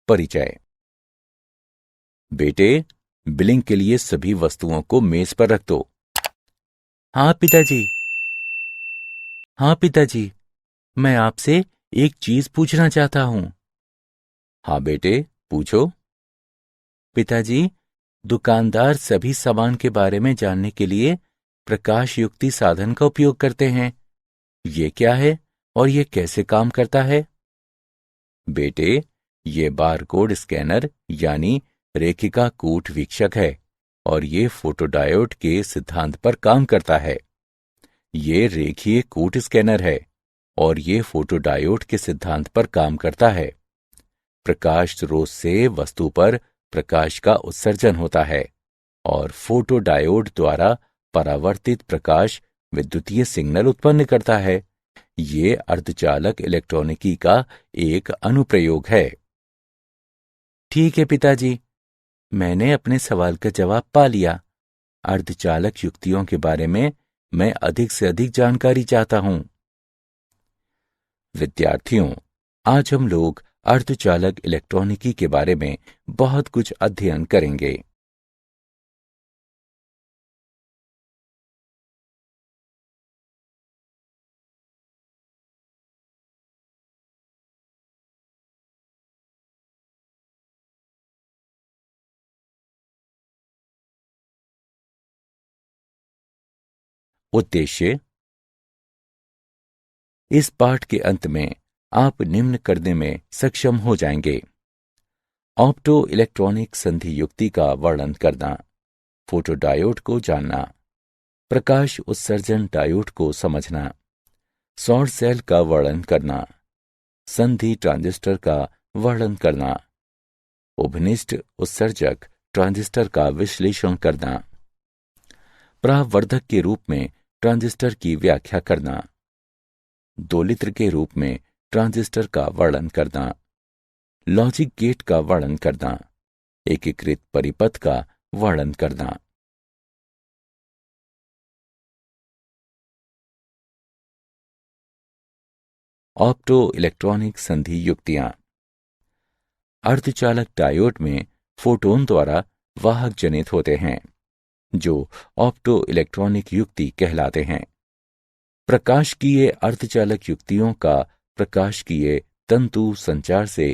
परिचय। बेटे, बिलिंग के लिए सभी वस्तुओं को मेज पर रख दो। हाँ पिताजी। हाँ पिताजी, मैं आपसे एक चीज पूछना चाहता हूँ। हाँ बेटे, पूछो। पिताजी, दुकानदार सभी सामान के बारे में जानने के लिए प्रकाश युक्ति साधन का उपयोग करते हैं। ये क्या है और ये कैसे काम करता है? बेटे, ये बारकोड स्कैनर यानी रेखिका कूट वीक्षक है और ये फोटोडायोड के सिद्धांत पर काम करता है। ये रेखीय कूट स्कैनर है और ये फोटोडायोड के सिद्धांत पर काम करता है। प्रकाश स्रोत से वस्तु पर प्रकाश का उत्सर्जन होता है और फोटोडायोड द्वारा परावर्तित प्रकाश विद्युतीय सिग्नल उत्पन्न करता है। ये अर्धचालक इलेक्ट्रॉनिकी का एक अनुप्रयोग है। ठीक है पिताजी, मैंने अपने सवाल का जवाब पा लिया। अर्धचालक युक्तियों के बारे में मैं अधिक से अधिक जानकारी चाहता हूं। विद्यार्थियों, आज हम लोग अर्धचालक इलेक्ट्रॉनिकी के बारे में बहुत कुछ अध्ययन करेंगे। उद्देश्य। इस पाठ के अंत में आप निम्न करने में सक्षम हो जाएंगे: ऑप्टो इलेक्ट्रॉनिक संधि युक्ति का वर्णन करना, फोटोडायोड को जानना, प्रकाश उत्सर्जन डायोड को समझना, सौर सेल का वर्णन करना, संधि ट्रांजिस्टर का वर्णन करना, उभनिष्ठ उत्सर्जक ट्रांजिस्टर का विश्लेषण करना, परावर्धक के रूप में ट्रांजिस्टर की व्याख्या करना, दोलित्र के रूप में ट्रांजिस्टर का वर्णन करना, लॉजिक गेट का वर्णन करना, एकीकृत परिपथ का वर्णन करना। ऑप्टो इलेक्ट्रॉनिक संधि युक्तियां। अर्धचालक डायोड में फोटोन द्वारा वाहक जनित होते हैं जो ऑप्टो इलेक्ट्रॉनिक युक्ति कहलाते हैं। प्रकाशकीय अर्धचालक युक्तियों का प्रकाशकीय तंतु संचार से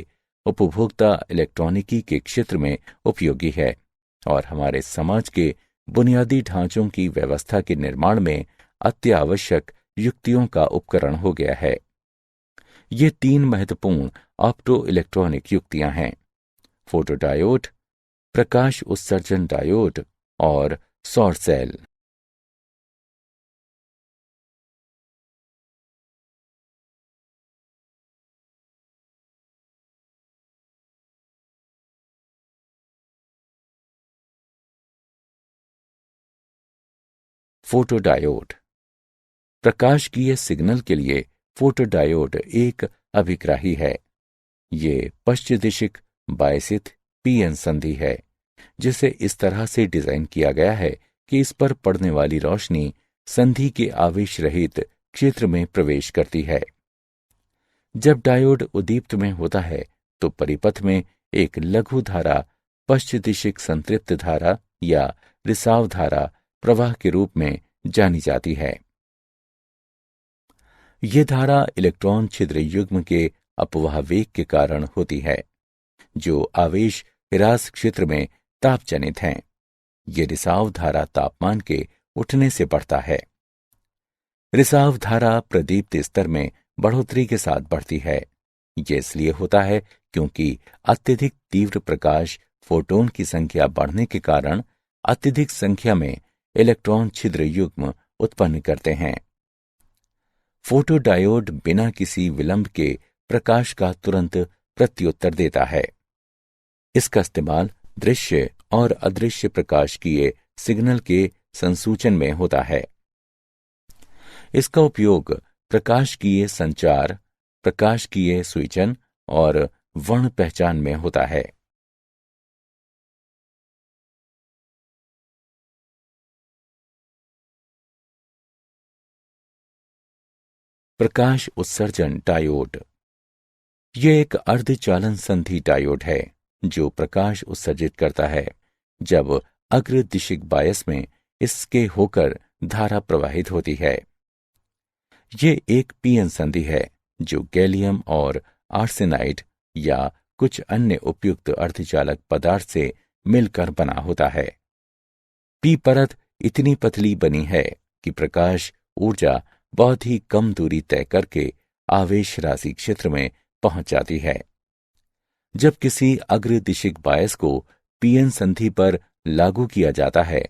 उपभोक्ता इलेक्ट्रॉनिकी के क्षेत्र में उपयोगी है और हमारे समाज के बुनियादी ढांचों की व्यवस्था के निर्माण में अत्यावश्यक युक्तियों का उपकरण हो गया है। ये तीन महत्वपूर्ण ऑप्टो इलेक्ट्रॉनिक युक्तियां हैं: फोटोडायोड, प्रकाश उत्सर्जन डायोड और सौर सेल। फोटोडायोड। प्रकाशकीय सिग्नल के लिए फोटोडायोड एक अभिग्राही है। ये पश्चदिशिक बायसित पीएन संधि है जिसे इस तरह से डिजाइन किया गया है कि इस पर पड़ने वाली रोशनी संधि के आवेश रहित क्षेत्र में प्रवेश करती है। जब डायोड उद्दीप्त में होता है तो परिपथ में एक लघु धारा पश्चदिशिक संतृप्त धारा या रिसाव धारा प्रवाह के रूप में जानी जाती है। ये धारा इलेक्ट्रॉन छिद्र युग्म के अपवाह वेग के कारण होती है जो आवेश ह्रास क्षेत्र में ताप जनित हैं। ये रिसाव धारा तापमान के उठने से बढ़ता है। रिसाव धारा प्रदीप्त स्तर में बढ़ोतरी के साथ बढ़ती है। ये इसलिए होता है क्योंकि अत्यधिक तीव्र प्रकाश फोटोन की संख्या बढ़ने के कारण अत्यधिक संख्या में इलेक्ट्रॉन छिद्र युग्म उत्पन्न करते हैं। फोटोडायोड बिना किसी विलंब के प्रकाश का तुरंत प्रत्युत्तर देता है। इसका इस्तेमाल दृश्य और अदृश्य प्रकाशकीय सिग्नल के संसूचन में होता है। इसका उपयोग प्रकाशकीय संचार, प्रकाशकीय स्विचन और वर्ण पहचान में होता है। प्रकाश उत्सर्जन डायोड। यह एक अर्धचालन संधि डायोड है जो प्रकाश उत्सर्जित करता है जब अग्रदिशिक बायस में इसके होकर धारा प्रवाहित होती है। ये एक पीएन संधि है जो गैलियम और आर्सेनाइड या कुछ अन्य उपयुक्त अर्धचालक पदार्थ से मिलकर बना होता है। पी परत इतनी पतली बनी है कि प्रकाश ऊर्जा बहुत ही कम दूरी तय करके आवेश राशि क्षेत्र में पहुंच जाती है। जब किसी अग्रदिशिक बायस को पीएन संधि पर लागू किया जाता है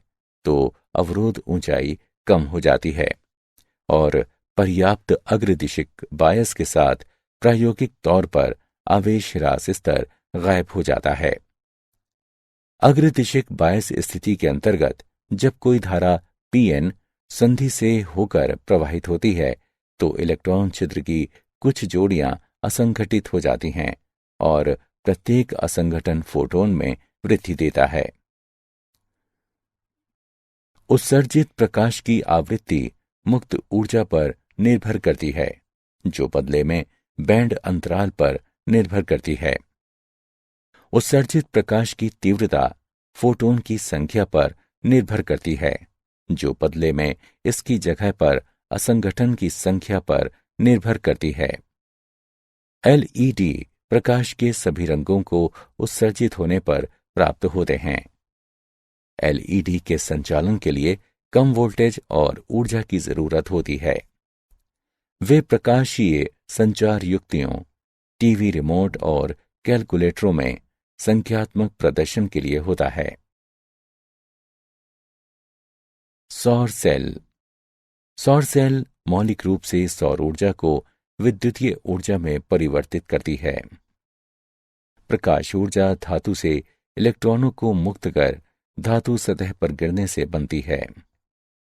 तो अवरोध ऊंचाई कम हो जाती है और पर्याप्त अग्रदिशिक बायस के साथ प्रायोगिक तौर पर आवेश ह्रास स्तर गायब हो जाता है। अग्रदिशिक बायस स्थिति के अंतर्गत जब कोई धारा पीएन संधि से होकर प्रवाहित होती है तो इलेक्ट्रॉन छिद्र की कुछ जोड़ियां असंगठित हो जाती हैं और प्रत्येक असंगठन फोटोन में वृद्धि देता है। उत्सर्जित प्रकाश की आवृत्ति मुक्त ऊर्जा पर निर्भर करती है जो बदले में बैंड अंतराल पर निर्भर करती है। उत्सर्जित प्रकाश की तीव्रता फोटोन की संख्या पर निर्भर करती है जो बदले में इसकी जगह पर असंगठन की संख्या पर निर्भर करती है। एलईडी प्रकाश के सभी रंगों को उत्सर्जित होने पर प्राप्त होते हैं। एलईडी के संचालन के लिए कम वोल्टेज और ऊर्जा की जरूरत होती है। वे प्रकाशीय संचार युक्तियों, टीवी रिमोट और कैलकुलेटरों में संख्यात्मक प्रदर्शन के लिए होता है। सौर सेल। सौर सेल मौलिक रूप से सौर ऊर्जा को विद्युतीय ऊर्जा में परिवर्तित करती है। प्रकाश ऊर्जा धातु से इलेक्ट्रॉनों को मुक्त कर धातु सतह पर गिरने से बनती है।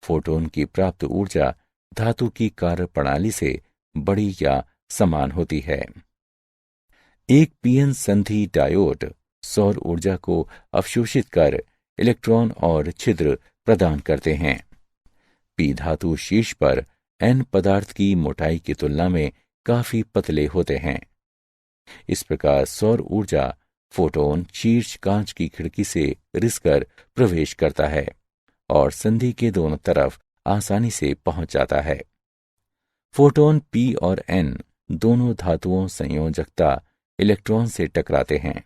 फोटोन की प्राप्त ऊर्जा धातु की कार्यप्रणाली से बड़ी या समान होती है। एक पीएन संधि डायोड सौर ऊर्जा को अवशोषित कर इलेक्ट्रॉन और छिद्र प्रदान करते हैं। पी धातु शीर्ष पर एन पदार्थ की मोटाई की तुलना में काफी पतले होते हैं। इस प्रकार सौर ऊर्जा फोटोन शीर्ष कांच की खिड़की से रिसकर प्रवेश करता है और संधि के दोनों तरफ आसानी से पहुंच जाता है। फोटोन पी और एन दोनों धातुओं संयोजकता इलेक्ट्रॉन से टकराते हैं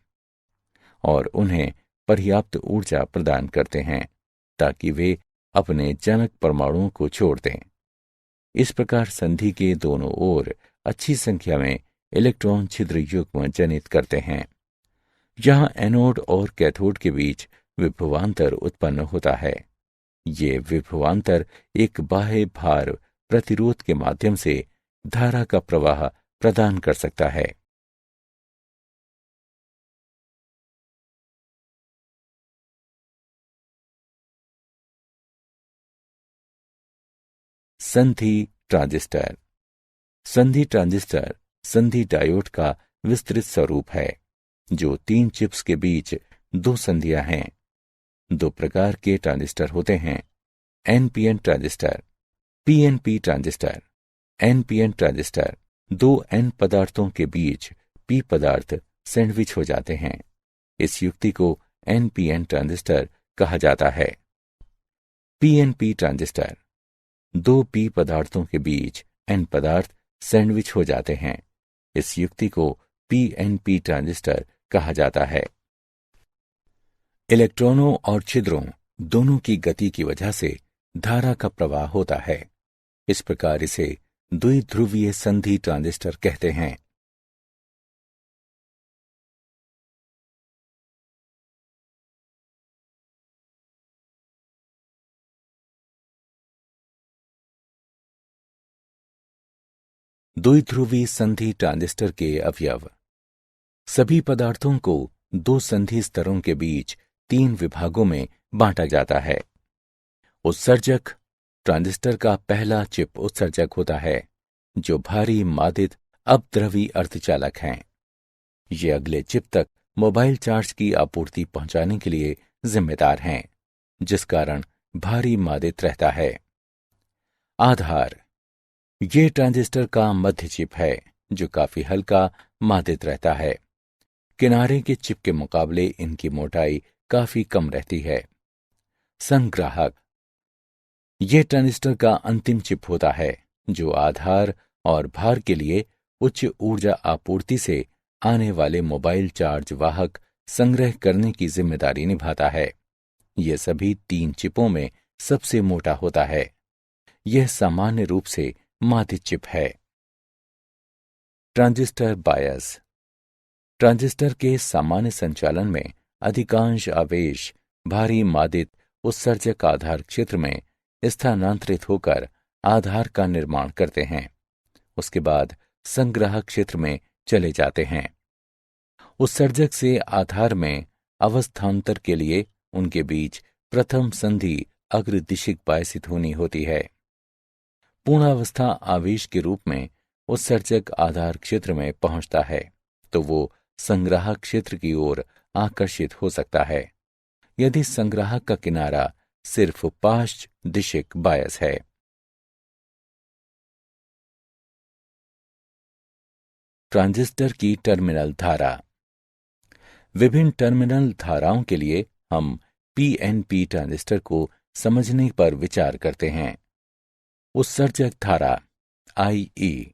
और उन्हें पर्याप्त ऊर्जा प्रदान करते हैं ताकि वे अपने जनक परमाणुओं को छोड़ दें। इस प्रकार संधि के दोनों ओर अच्छी संख्या में इलेक्ट्रॉन छिद्र युग्म जनित करते हैं। यहां एनोड और कैथोड के बीच विभवांतर उत्पन्न होता है। ये विभवांतर एक बाह्य भार प्रतिरोध के माध्यम से धारा का प्रवाह प्रदान कर सकता है। संधि ट्रांजिस्टर। संधि ट्रांजिस्टर संधि डायोड का विस्तृत स्वरूप है जो 3 चिप्स के बीच 2 संधियां हैं। 2 प्रकार के ट्रांजिस्टर होते हैं, NPN transistor, PNP transistor. NPN transistor 2 N पदार्थों के बीच पी पदार्थ सैंडविच हो जाते हैं। इस युक्ति को एनपीएन ट्रांजिस्टर कहा जाता है। पीएनपी ट्रांजिस्टर 2 पी पदार्थों के बीच एन पदार्थ सैंडविच हो जाते हैं। इस युक्ति को पीएनपी ट्रांजिस्टर कहा जाता है। इलेक्ट्रॉनों और छिद्रों दोनों की गति की वजह से धारा का प्रवाह होता है। इस प्रकार इसे द्विध्रुवीय संधि ट्रांजिस्टर कहते हैं। द्विध्रुवी संधि ट्रांजिस्टर के अवयव। सभी पदार्थों को 2 संधि स्तरों के बीच 3 विभागों में बांटा जाता है। उत्सर्जक ट्रांजिस्टर का पहला चिप उत्सर्जक होता है जो भारी मादित अपद्रवी अर्धचालक हैं। ये अगले चिप तक मोबाइल चार्ज की आपूर्ति पहुंचाने के लिए जिम्मेदार हैं, जिस कारण भारी मादित रहता है। आधार ये ट्रांजिस्टर का मध्य चिप है जो काफी हल्का मादित रहता है। किनारे के चिप के मुकाबले इनकी मोटाई काफी कम रहती है। संग्राहक, ये ट्रांजिस्टर का अंतिम चिप होता है जो आधार और भार के लिए उच्च ऊर्जा आपूर्ति से आने वाले मोबाइल चार्ज वाहक संग्रह करने की जिम्मेदारी निभाता है। यह सभी 3 चिपों में सबसे मोटा होता है। यह सामान्य रूप से मादित चिप है। ट्रांजिस्टर बायस, ट्रांजिस्टर के सामान्य संचालन में अधिकांश आवेश भारी मादित उत्सर्जक आधार क्षेत्र में स्थानांतरित होकर आधार का निर्माण करते हैं। उसके बाद संग्राहक क्षेत्र में चले जाते हैं। उत्सर्जक से आधार में अवस्थान्तर के लिए उनके बीच प्रथम संधि अग्रदिशिक बायसित होनी होती है। पूर्णावस्था आवेश के रूप में उत्सर्जक आधार क्षेत्र में पहुंचता है तो वो संग्राहक क्षेत्र की ओर आकर्षित हो सकता है यदि संग्राहक का किनारा सिर्फ पाश्च दिशिक बायस है। ट्रांजिस्टर की टर्मिनल धारा, विभिन्न टर्मिनल धाराओं के लिए हम पीएनपी ट्रांजिस्टर को समझने पर विचार करते हैं। उत्सर्जक धारा आईई,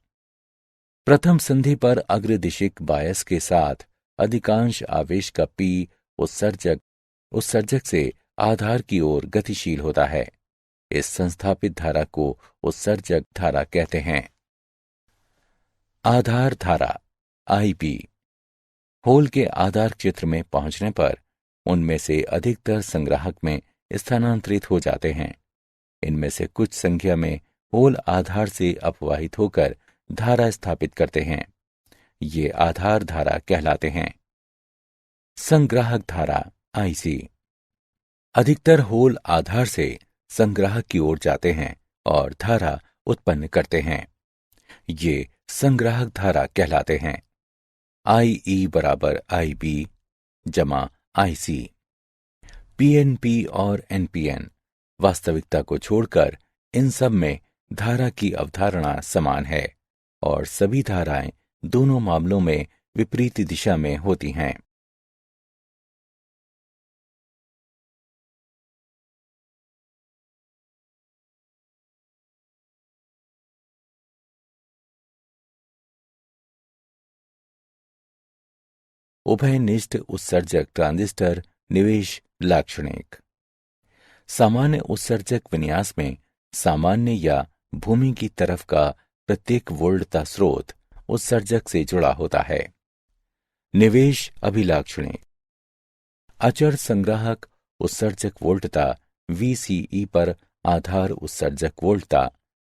प्रथम संधि पर अग्रदिशिक बायस के साथ अधिकांश आवेश का पी उत्सर्जक से आधार की ओर गतिशील होता है। इस संस्थापित धारा को उत्सर्जक धारा कहते हैं। आधार धारा आईपी, होल के आधार क्षेत्र में पहुंचने पर उनमें से अधिकतर संग्राहक में स्थानांतरित हो जाते हैं। इनमें से कुछ संख्या में होल आधार से अपवाहित होकर धारा स्थापित करते हैं। ये आधार धारा कहलाते हैं। संग्राहक धारा आईसी, अधिकतर होल आधार से संग्राहक की ओर जाते हैं और धारा उत्पन्न करते हैं। ये संग्राहक धारा कहलाते हैं। आईई बराबर आईबी जमा आईसी। पीएनपी और एनपीएन, वास्तविकता को छोड़कर इन सब में धारा की अवधारणा समान है और सभी धाराएं दोनों मामलों में विपरीत दिशा में होती हैं। उभयनिष्ठ उत्सर्जक ट्रांजिस्टर निवेश लाक्षणिक, सामान्य उत्सर्जक विन्यास में सामान्य या भूमि की तरफ का प्रत्येक वोल्टता स्रोत उत्सर्जक से जुड़ा होता है। निवेश अभिलाक्षणिक, अचर संग्राहक उत्सर्जक वोल्टता VCE पर आधार उत्सर्जक वोल्टता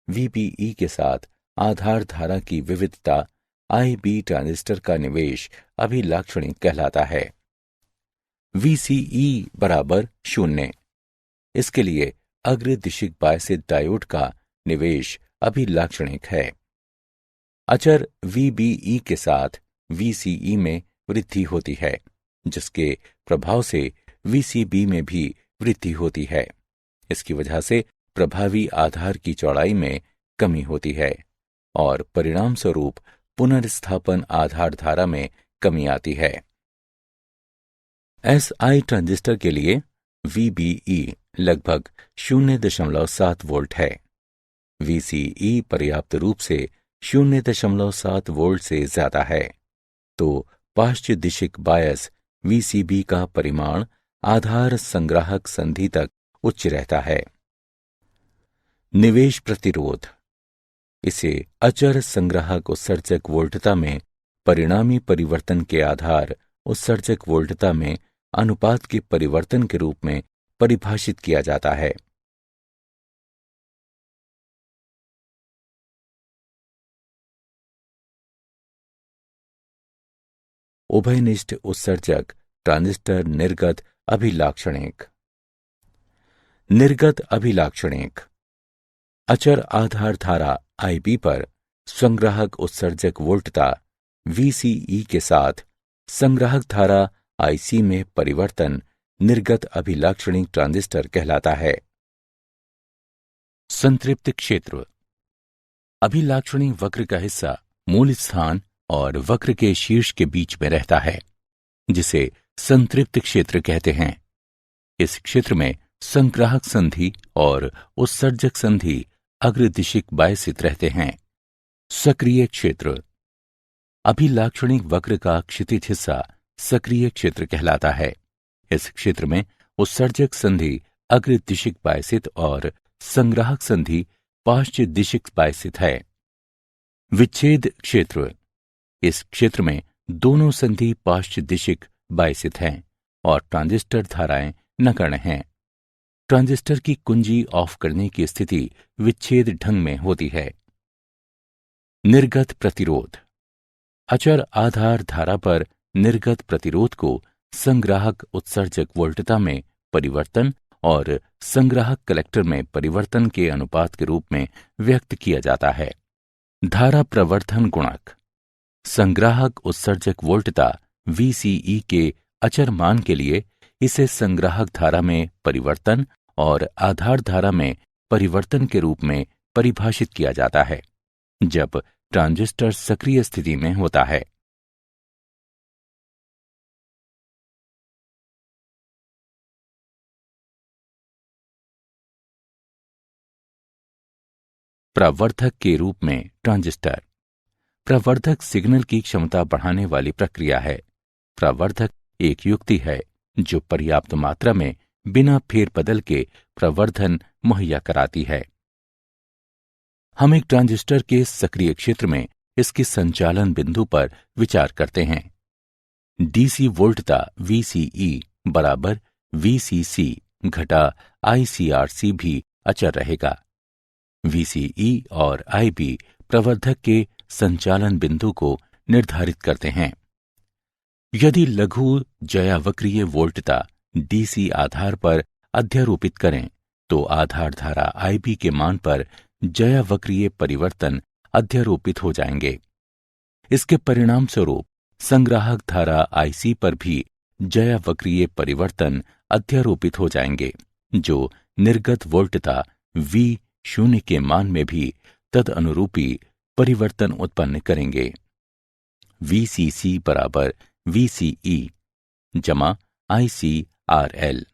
VBE के साथ आधार धारा की विविधता IB ट्रांजिस्टर का निवेश अभिलाक्षणिक कहलाता है। VCE बराबर 0, इसके लिए अग्रदिशिक बायसित डायोड का निवेश अभिलाक्षणिक है। अचर VBE के साथ VCE में वृद्धि होती है जिसके प्रभाव से VCB में भी वृद्धि होती है। इसकी वजह से प्रभावी आधार की चौड़ाई में कमी होती है और परिणाम स्वरूप पुनर्स्थापन आधार धारा में कमी आती है। SI ट्रांजिस्टर के लिए VBE लगभग 0.7 वोल्ट है। VCE पर्याप्त रूप से 0.7 वोल्ट से ज्यादा है तो पाश्च दिशिक बायस VCB का परिमाण आधार संग्राहक संधि तक उच्च रहता है। निवेश प्रतिरोध, इसे अचर संग्राहक उत्सर्जक वोल्टता में परिणामी परिवर्तन के आधार उत्सर्जक वोल्टता में अनुपात के परिवर्तन के रूप में परिभाषित किया जाता है। उभयनिष्ठ उत्सर्जक ट्रांजिस्टर निर्गत अभिलाक्षणिक, निर्गत अभिलाक्षणिक, अचर आधार धारा IB पर संग्राहक उत्सर्जक वोल्टता VCE के साथ संग्राहक धारा IC में परिवर्तन निर्गत अभिलाक्षणिक ट्रांजिस्टर कहलाता है। संतृप्त क्षेत्र, अभिलाक्षणी वक्र का हिस्सा मूल स्थान और वक्र के शीर्ष के बीच में रहता है, जिसे संतृप्त क्षेत्र कहते हैं। इस क्षेत्र में संग्राहक संधि और उत्सर्जक संधि अग्रदिशिक बायसित रहते हैं। सक्रिय क्षेत्र। अभिलाक्षणी वक्र का क्षितिज हिस्सा सक्रिय क्षेत्र कहलाता है। इस क्षेत्र में उत्सर्जक संधि अग्रदिशिक बायसित और संग्राहक संधि पार्श्व दिशिक बायसित है। विच्छेद क्षेत्र। इस क्षेत्र में दोनों संधि पार्श्व दिशिक बायसित हैं और ट्रांजिस्टर धाराएं नगण्य हैं। ट्रांजिस्टर की कुंजी ऑफ करने की स्थिति विच्छेद ढंग में होती है। निर्गत प्रतिरोध। अचर आधार धारा पर निर्गत प्रतिरोध को संग्राहक उत्सर्जक वोल्टता में परिवर्तन और संग्राहक कलेक्टर में परिवर्तन के अनुपात के रूप में व्यक्त किया जाता है। धारा प्रवर्धन गुणक। संग्राहक उत्सर्जक वोल्टता VCE के अचर मान के लिए इसे संग्राहक धारा में परिवर्तन और आधार धारा में परिवर्तन के रूप में परिभाषित किया जाता है जब ट्रांजिस्टर सक्रिय स्थिति में होता है। प्रवर्धक के रूप में ट्रांजिस्टर। प्रवर्धक सिग्नल की क्षमता बढ़ाने वाली प्रक्रिया है। प्रवर्धक एक युक्ति है जो पर्याप्त मात्रा में बिना फेरबदल के प्रवर्धन मुहैया कराती है। हम एक ट्रांजिस्टर के सक्रिय क्षेत्र में इसके संचालन बिंदु पर विचार करते हैं। डीसी वोल्टता VCE बराबर VCC घटा ICRC भी अचर रहेगा। VCE और IB प्रवर्धक के संचालन बिंदु को निर्धारित करते हैं। यदि लघु जयावक्रीय वोल्टता DC आधार पर अध्यारोपित करें तो आधार धारा IB के मान पर जयावक्रीय परिवर्तन अध्यारोपित हो जाएंगे। इसके परिणाम स्वरूप संग्राहक धारा IC पर भी जयावक्रीय परिवर्तन अध्यारोपित हो जाएंगे, जो निर्गत वोल्टता V0 के मान में भी तदनुरूपी परिवर्तन उत्पन्न करेंगे। VCC बराबर VCE जमा ICRL।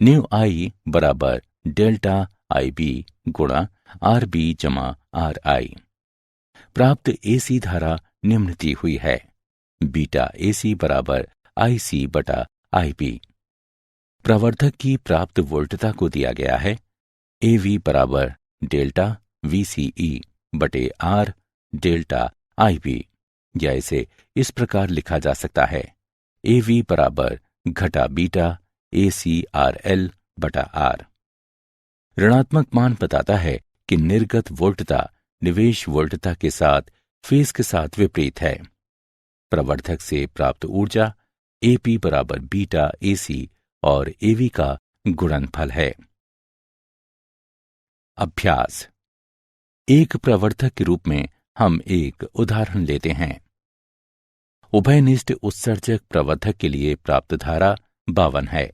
न्यू I बराबर डेल्टा IB गुणा RB जमा RI। प्राप्त AC धारा निम्न दी हुई है। बीटा AC बराबर IC बटा IB। प्रवर्धक की प्राप्त वोल्टता को दिया गया है। AV बराबर डेल्टा VCE बटे R डेल्टा IB, या इसे इस प्रकार लिखा जा सकता है। AV बराबर घटा बीटा ACRL बटा R। ऋणात्मक मान बताता है कि निर्गत वोल्टता निवेश वोल्टता के साथ फेज के साथ विपरीत है। प्रवर्धक से प्राप्त ऊर्जा AP बराबर बीटा AC और AV का गुणनफल है। अभ्यास। एक प्रवर्धक के रूप में हम एक उदाहरण लेते हैं। उभयनिष्ठ उत्सर्जक प्रवर्धक के लिए प्राप्त धारा 52 है।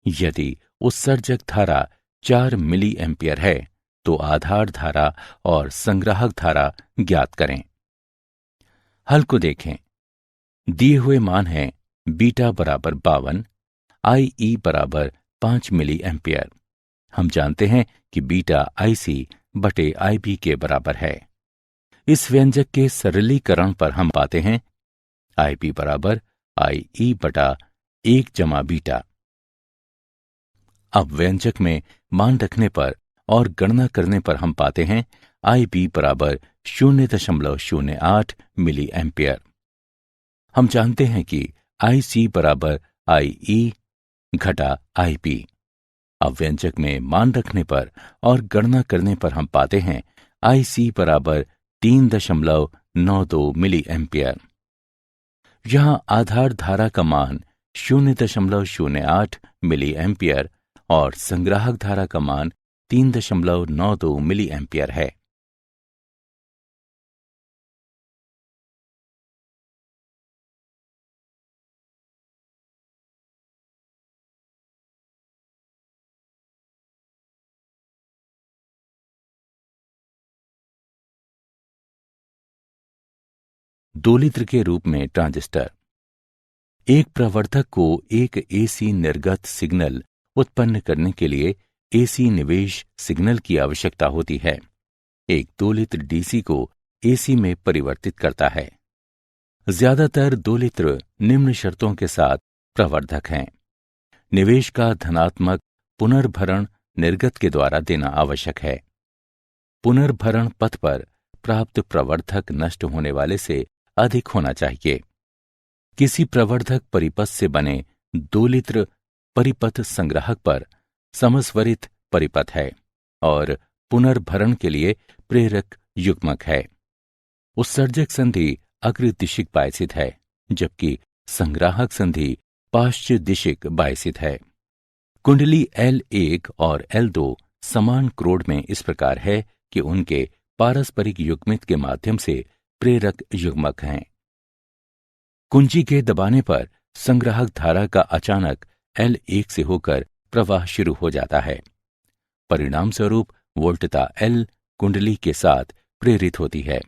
यदि उत्सर्जक धारा 4 मिली एम्पियर है तो आधार धारा और संग्राहक धारा ज्ञात करें। हल को देखें। दिए हुए मान हैं बीटा बराबर 52, IE बराबर 5 मिली एम्पियर। हम जानते हैं कि बीटा IC बटे IB के बराबर है। इस व्यंजक के सरलीकरण पर हम पाते हैं IB बराबर IE बटा 1 जमा बीटा। अब व्यंजक में मान रखने पर और गणना करने पर हम पाते हैं IB बराबर 0.08 मिली एम्पियर। हम जानते हैं कि IC बराबर IE घटा IB। अब व्यंजक में मान रखने पर और गणना करने पर हम पाते हैं IC बराबर 3.92 मिली एम्पियर। यहां आधार धारा का मान 0.08 मिली एम्पियर और संग्राहक धारा का मान 3.92 मिली एम्पियर है। दोलित्र के रूप में ट्रांजिस्टर। एक प्रवर्धक को एक एसी निर्गत सिग्नल उत्पन्न करने के लिए एसी निवेश सिग्नल की आवश्यकता होती है। एक दोलित्र डीसी को एसी में परिवर्तित करता है। ज्यादातर दोलित्र निम्न शर्तों के साथ प्रवर्धक हैं। निवेश का धनात्मक पुनर्भरण निर्गत के द्वारा देना आवश्यक है। पुनर्भरण पथ पर प्राप्त प्रवर्धक नष्ट होने वाले से अधिक होना चाहिए। किसी प्रवर्धक परिपथ से बने दोलित्र परिपथ संग्राहक पर समस्वरित परिपथ है और पुनर्भरण के लिए प्रेरक युग्मक है। उत्सर्जक संधि अग्रदिशिक बायसित है, जबकि संग्राहक संधि पाश्च दिशिक बायसित है। कुंडली L1 और L2 समान क्रोड में इस प्रकार है कि उनके पारस्परिक युग्मित के माध्यम से प्रेरक युग्मक हैं। कुंजी के दबाने पर संग्राहक धारा का अचानक L1 से होकर प्रवाह शुरू हो जाता है। परिणाम स्वरूप वोल्टता L कुंडली के साथ प्रेरित होती है,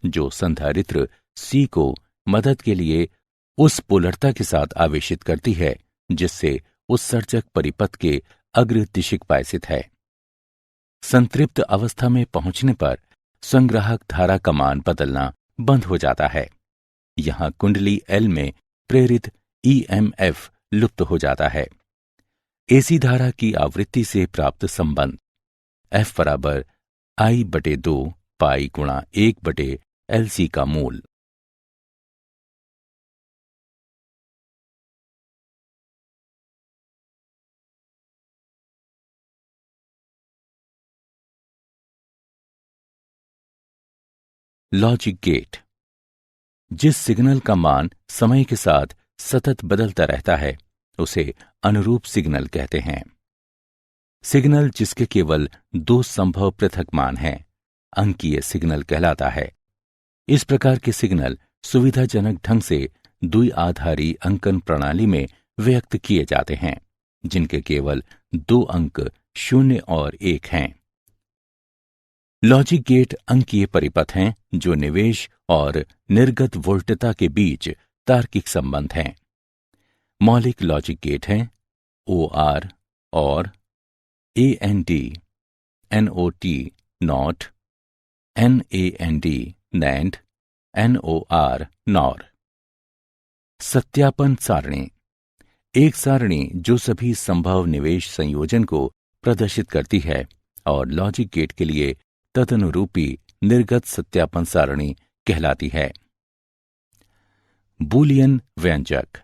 जो संधारित्र C को मदद के लिए उस पोलरता के साथ आवेशित करती है जिससे उत्सर्जक परिपथ के अग्रदिशिक बायसित है। संतृप्त अवस्था में पहुंचने पर संग्राहक धारा का मान बदलना बंद हो जाता है। यहां कुंडली L में प्रेरित EMF लुप्त हो जाता है। एसी धारा की आवृत्ति से प्राप्त संबंध F बराबर I/2 पाई गुणा 1/LC का मूल। Logic gate. जिस सिग्नल का मान समय के साथ सतत बदलता रहता है उसे अनुरूप सिग्नल कहते हैं। सिग्नल जिसके केवल दो संभव पृथक मान हैं अंकीय सिग्नल कहलाता है। इस प्रकार के सिग्नल सुविधाजनक ढंग से द्विआधारी अंकन प्रणाली में व्यक्त किए जाते हैं, जिनके केवल दो अंक 0 और 1 हैं। लॉजिक गेट अंकीय परिपथ हैं जो निवेश और निर्गत वोल्टता के बीच तार्किक संबंध हैं। मौलिक लॉजिक गेट हैं OR और AND, NOT NOT, NAND NAND, NOR NOR। सत्यापन सारणी एक सारणी जो सभी संभव निवेश संयोजन को प्रदर्शित करती है और लॉजिक गेट के लिए तदनुरूपी निर्गत सत्यापन सारणी कहलाती है। बूलियन व्यंजक।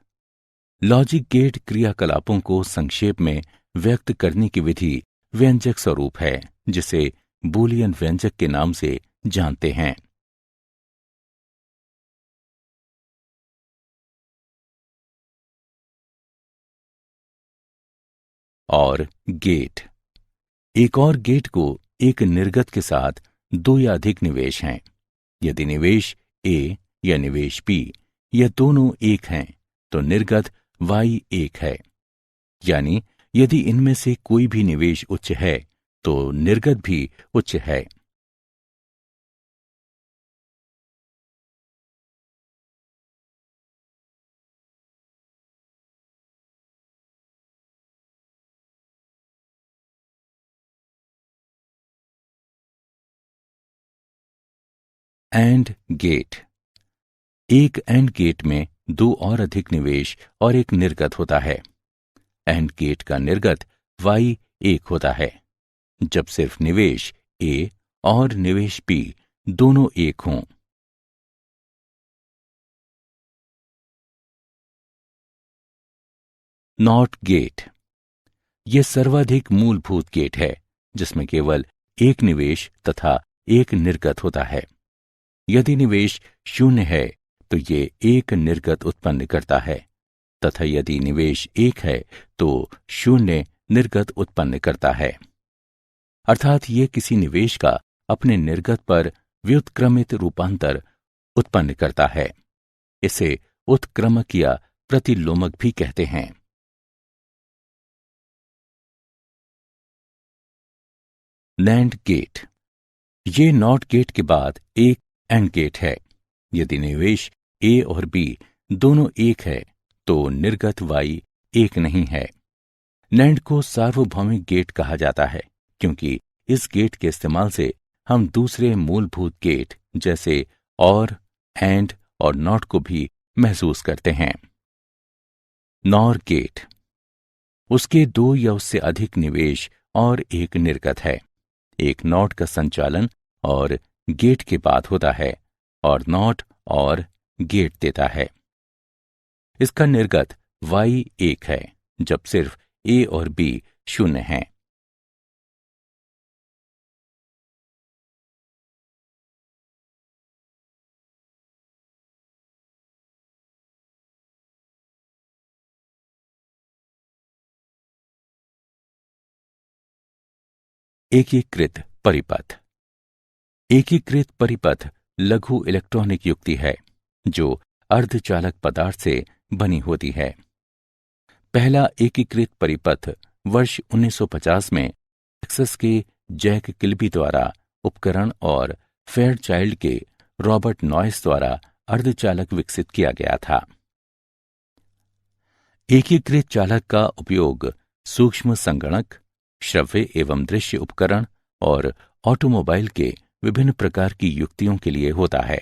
लॉजिक गेट क्रियाकलापों को संक्षेप में व्यक्त करने की विधि व्यंजक स्वरूप है, जिसे बूलियन व्यंजक के नाम से जानते हैं। और गेट। एक और गेट को एक निर्गत के साथ दो या अधिक निवेश हैं। यदि निवेश A या निवेश P या दोनों एक हैं तो निर्गत Y1 है। यानी यदि इनमें से कोई भी निवेश उच्च है तो निर्गत भी उच्च है। AND gate. एक एंड गेट में दो और अधिक निवेश और एक निर्गत होता है। एंड गेट का निर्गत Y1 होता है जब सिर्फ निवेश A और निवेश P दोनों एक हों। Not gate. यह सर्वाधिक मूलभूत गेट है जिसमें केवल एक निवेश तथा एक निर्गत होता है। यदि निवेश 0 है तो ये एक निर्गत उत्पन्न करता है तथा यदि निवेश 1 है तो 0 निर्गत उत्पन्न करता है। अर्थात ये किसी निवेश का अपने निर्गत पर व्युत्क्रमित रूपांतर उत्पन्न करता है। इसे उत्क्रमक या प्रतिलोमक भी कहते हैं। NAND gate. ये नॉट गेट के बाद एक एंड गेट है। यदि निवेश ए और बी दोनों एक है तो निर्गत वाई एक नहीं है। नैंड को सार्वभौमिक गेट कहा जाता है क्योंकि इस गेट के इस्तेमाल से हम दूसरे मूलभूत गेट जैसे और, एंड और नॉट को भी महसूस करते हैं। नॉर गेट, उसके दो या उससे अधिक निवेश और एक निर्गत है। एक नॉट का संचालन और गेट के बाद होता है और नॉट और गेट देता है। इसका निर्गत y एक है जब सिर्फ a और b शून्य हैं। एकीकृत परिपथ। एकीकृत परिपथ लघु इलेक्ट्रॉनिक युक्ति है जो अर्धचालक पदार्थ से बनी होती है। पहला एकीकृत परिपथ वर्ष 1950 में टेक्सास के जैक किल्बी द्वारा उपकरण और फेयरचाइल्ड के रॉबर्ट नॉयस द्वारा अर्धचालक विकसित किया गया था। एकीकृत चालक का उपयोग सूक्ष्म संगणक, श्रव्य एवं दृश्य उपकरण और ऑटोमोबाइल के विभिन्न प्रकार की युक्तियों के लिए होता है।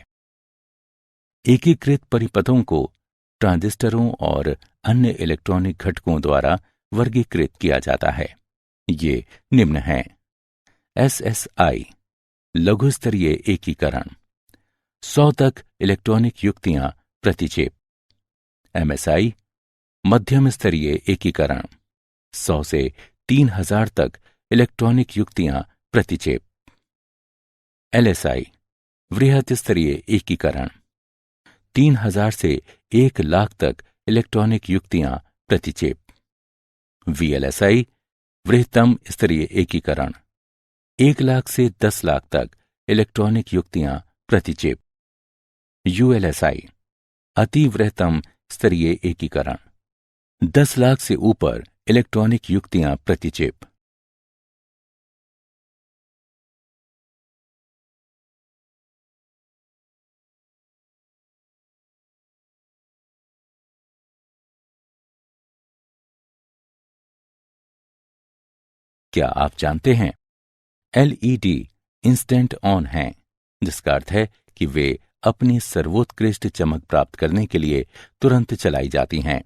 एकीकृत परिपथों को ट्रांजिस्टरों और अन्य इलेक्ट्रॉनिक घटकों द्वारा वर्गीकृत किया जाता है। ये निम्न हैं: SSI लघु स्तरीय एकीकरण, 100 तक इलेक्ट्रॉनिक युक्तियां प्रति चिप। MSI मध्यम स्तरीय एकीकरण, 100 से 3000 तक इलेक्ट्रॉनिक युक्तियां प्रति चिप। LSI वृहत स्तरीय एकीकरण, 3000 से 1,00,000 तक इलेक्ट्रॉनिक युक्तियां प्रति चिप। VLSI वृहत्तम स्तरीय एकीकरण, 1,00,000 से 10,00,000 तक इलेक्ट्रॉनिक युक्तियां प्रति चिप। ULSI अति वृहत्तम स्तरीय एकीकरण, 10,00,000 से ऊपर इलेक्ट्रॉनिक युक्तियां प्रति चिप। क्या आप जानते हैं LED इंस्टेंट ऑन हैं, जिसका अर्थ है कि वे अपनी सर्वोत्कृष्ट चमक प्राप्त करने के लिए तुरंत चलाई जाती हैं।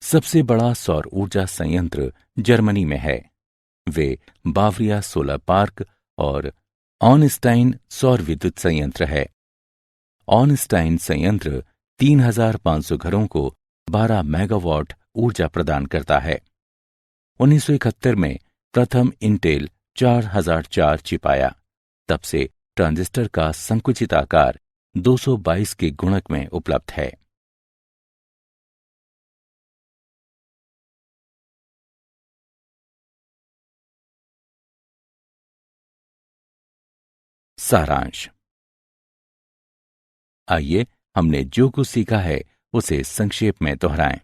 सबसे बड़ा सौर ऊर्जा संयंत्र जर्मनी में है। वे बावरिया सोलर पार्क और ऑनस्टाइन सौर विद्युत संयंत्र है। ऑनस्टाइन संयंत्र 3,500 घरों को 12 मेगावाट ऊर्जा प्रदान करता है। 1971 में प्रथम इंटेल 4004 चिप आया। तब से ट्रांजिस्टर का संकुचित आकार 222 के गुणक में उपलब्ध है। सारांश। आइए हमने जो कुछ सीखा है उसे संक्षेप में दोहराएं।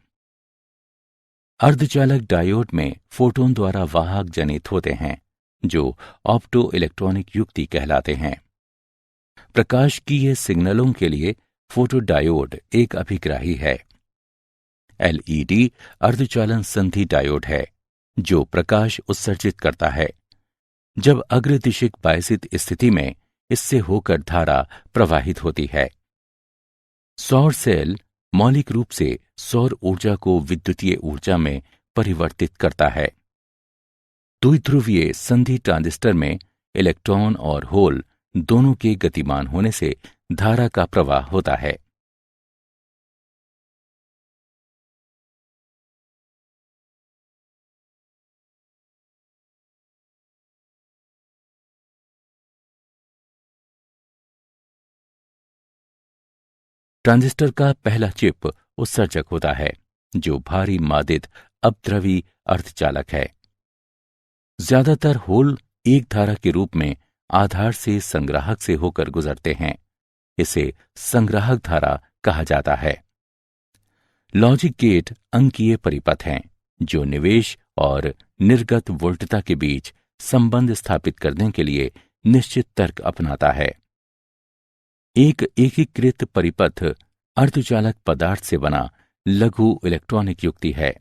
अर्धचालक डायोड में फोटोन द्वारा वाहक जनित होते हैं जो ऑप्टो इलेक्ट्रॉनिक युक्ति कहलाते हैं। प्रकाशकीय सिग्नलों के लिए फोटोडायोड एक अभिग्राही है। LED अर्धचालन संधि डायोड है जो प्रकाश उत्सर्जित करता है। जब अग्रदिशिक बायसित स्थिति में इससे होकर धारा प्रवाहित होती है। सौर सेल मौलिक रूप से सौर ऊर्जा को विद्युतीय ऊर्जा में परिवर्तित करता है। द्विध्रुवीय संधि ट्रांजिस्टर में इलेक्ट्रॉन और होल दोनों के गतिमान होने से धारा का प्रवाह होता है। ट्रांजिस्टर का पहला चिप उत्सर्जक होता है जो भारी मादित अपद्रवी अर्धचालक है। ज्यादातर होल एक धारा के रूप में आधार से संग्राहक से होकर गुजरते हैं। इसे संग्राहक धारा कहा जाता है। लॉजिक गेट अंकीय परिपथ हैं जो निवेश और निर्गत वोल्टता के बीच संबंध स्थापित करने के लिए निश्चित तर्क अपनाता है। एक एकीकृत परिपथ अर्धचालक पदार्थ से बना लघु इलेक्ट्रॉनिक युक्ति है।